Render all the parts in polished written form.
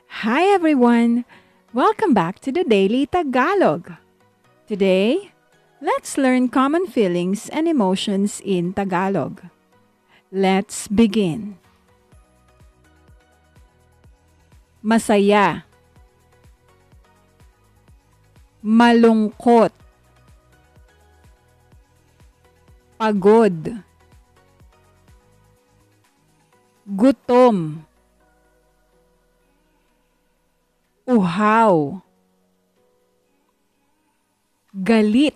Hi everyone! Welcome back to the Daily Tagalog. Today, let's learn common feelings and emotions in Tagalog. Let's begin. Masaya. Malungkot. Pagod. Gutom. Uhaw. Galit.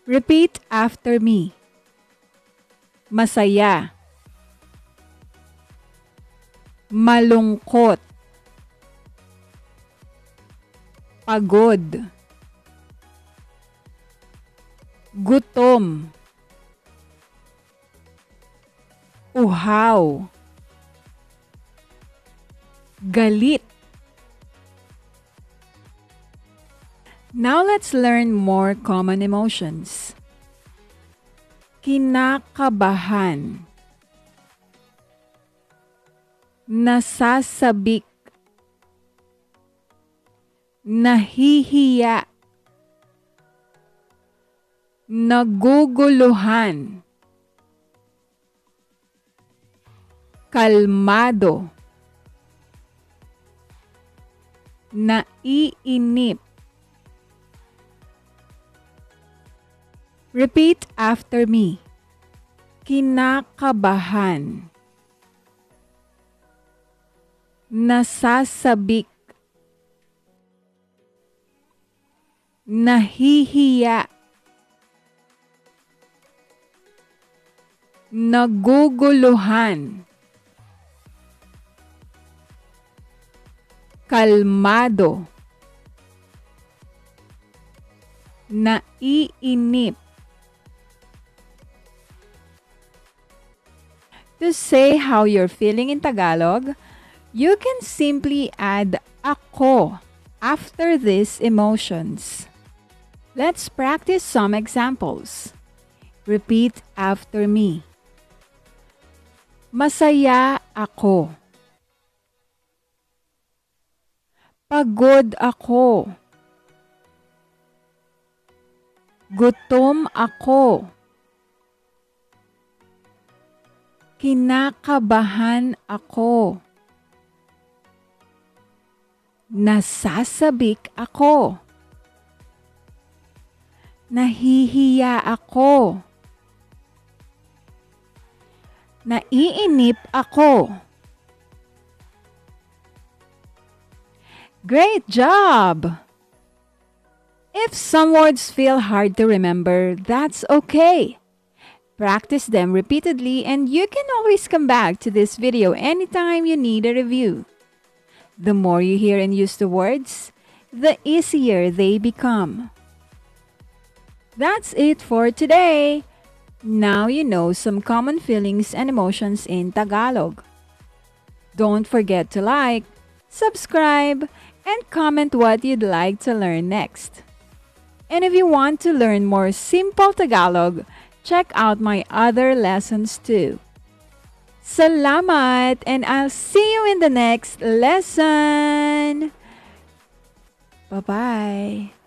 Repeat after me. Masaya. Malungkot. Pagod. Gutom. Uhaw. Galit. Now let's learn more common emotions. Kinakabahan. Nasasabik. Nahihiya. Naguguluhan. Kalmado. Naiinip. Repeat after me. Kinakabahan. Nasasabik. Nahihiya. Naguguluhan. Kalmado. Naiinip. To say how you're feeling in Tagalog, you can simply add ako after these emotions. Let's practice some examples. Repeat after me. Masaya ako. Pagod ako. Gutom ako. Kinakabahan ako. Nasasabik ako. Nahihiya ako. Naiinip ako. Great job! If some words feel hard to remember, that's okay. Practice them repeatedly and you can always come back to this video anytime you need a review. The more you hear and use the words, the easier they become. That's it for today. Now you know some common feelings and emotions in Tagalog. Don't forget to like, subscribe, and comment what you'd like to learn next. And if you want to learn more simple Tagalog, check out my other lessons too. Salamat, and I'll see you in the next lesson. Bye-bye.